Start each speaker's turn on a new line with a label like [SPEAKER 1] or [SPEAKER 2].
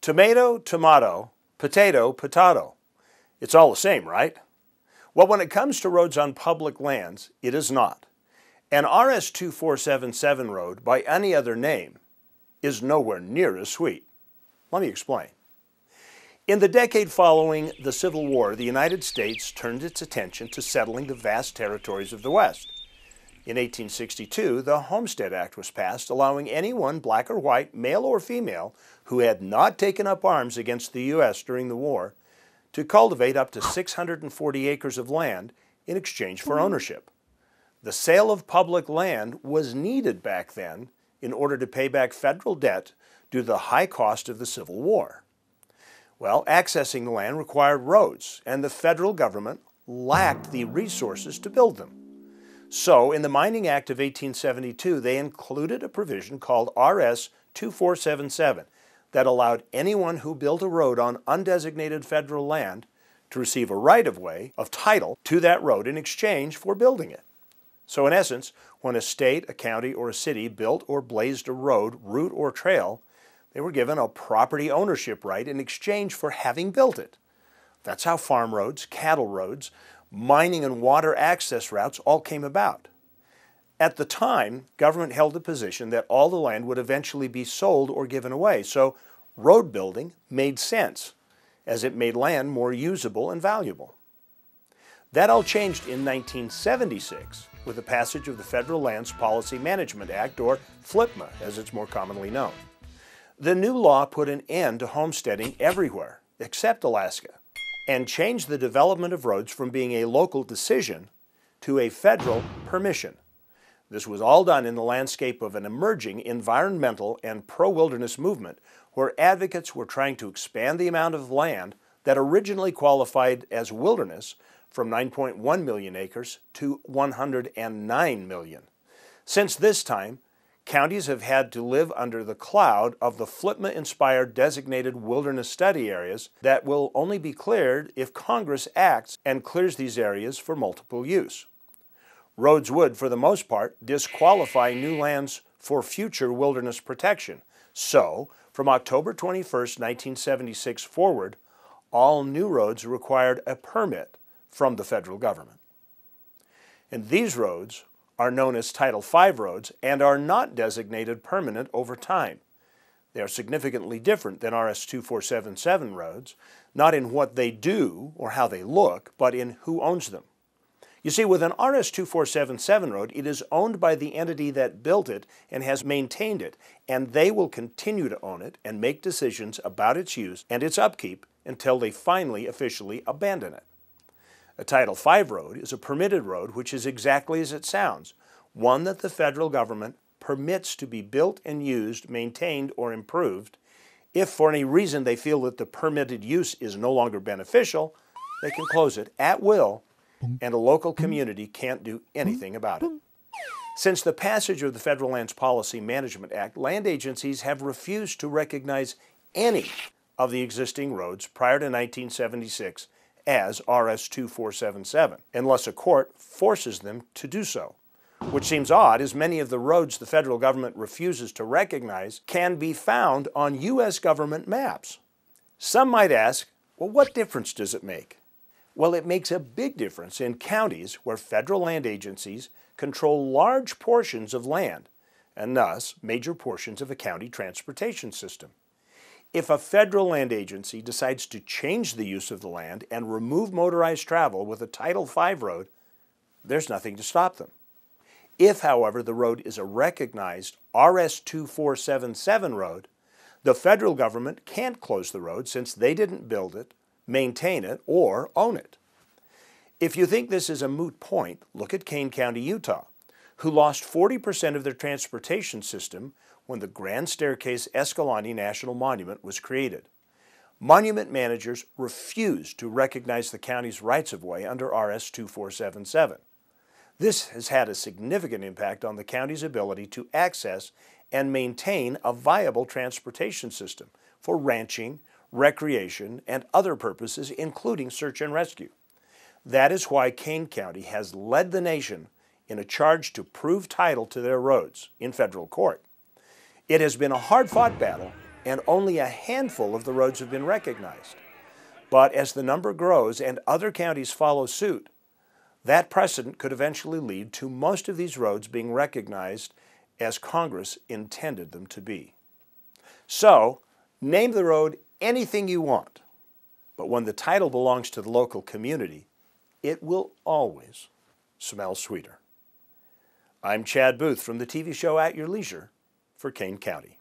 [SPEAKER 1] Tomato, tomato, potato, potato. It's all the same, right? Well, when it comes to roads on public lands, it is not. An RS2477 road, by any other name, is nowhere near as sweet. Let me explain. In the decade following the Civil War, the United States turned its attention to settling the vast territories of the West. In 1862, the Homestead Act was passed, allowing anyone, black or white, male or female, who had not taken up arms against the U.S. during the war, to cultivate up to 640 acres of land in exchange for ownership. The sale of public land was needed back then in order to pay back federal debt due to the high cost of the Civil War. Well, accessing the land required roads, and the federal government lacked the resources to build them. So, in the Mining Act of 1872, they included a provision called RS2477 that allowed anyone who built a road on undesignated federal land to receive a right-of-way of title to that road in exchange for building it. So in essence, when a state, a county, or a city built or blazed a road, route, or trail, they were given a property ownership right in exchange for having built it. That's how farm roads, cattle roads, mining and water access routes all came about. At the time, government held the position that all the land would eventually be sold or given away, so road building made sense, as it made land more usable and valuable. That all changed in 1976 with the passage of the Federal Lands Policy Management Act, or FLPMA, as it's more commonly known. The new law put an end to homesteading everywhere, except Alaska, and changed the development of roads from being a local decision to a federal permission. This was all done in the landscape of an emerging environmental and pro-wilderness movement where advocates were trying to expand the amount of land that originally qualified as wilderness from 9.1 million acres to 109 million. Since this time, counties have had to live under the cloud of the FLPMA-inspired designated wilderness study areas that will only be cleared if Congress acts and clears these areas for multiple use. Roads would, for the most part, disqualify new lands for future wilderness protection. So, from October 21, 1976 forward, all new roads required a permit from the federal government. And these roads are known as Title V roads and are not designated permanent over time. They are significantly different than RS2477 roads, not in what they do or how they look, but in who owns them. You see, with an RS2477 road, it is owned by the entity that built it and has maintained it, and they will continue to own it and make decisions about its use and its upkeep until they finally officially abandon it. A Title V road is a permitted road which is exactly as it sounds, one that the federal government permits to be built and used, maintained, or improved. If for any reason they feel that the permitted use is no longer beneficial, they can close it at will, and a local community can't do anything about it. Since the passage of the Federal Lands Policy Management Act, land agencies have refused to recognize any of the existing roads prior to 1976 as RS2477, unless a court forces them to do so, which seems odd as many of the roads the federal government refuses to recognize can be found on U.S. government maps. Some might ask, well, what difference does it make? Well, it makes a big difference in counties where federal land agencies control large portions of land, and thus major portions of a county transportation system. If a federal land agency decides to change the use of the land and remove motorized travel with a Title V road, there's nothing to stop them. If, however, the road is a recognized RS2477 road, the federal government can't close the road since they didn't build it, maintain it, or own it. If you think this is a moot point, look at Kane County, Utah, who lost 40% of their transportation system when the Grand Staircase Escalante National Monument was created. Monument managers refused to recognize the county's rights-of-way under RS2477. This has had a significant impact on the county's ability to access and maintain a viable transportation system for ranching, recreation, and other purposes, including search and rescue. That is why Kane County has led the nation in a charge to prove title to their roads in federal court. It has been a hard-fought battle, and only a handful of the roads have been recognized. But as the number grows and other counties follow suit, that precedent could eventually lead to most of these roads being recognized as Congress intended them to be. So, name the road anything you want, but when the title belongs to the local community, it will always smell sweeter. I'm Chad Booth from the TV show At Your Leisure for Kane County.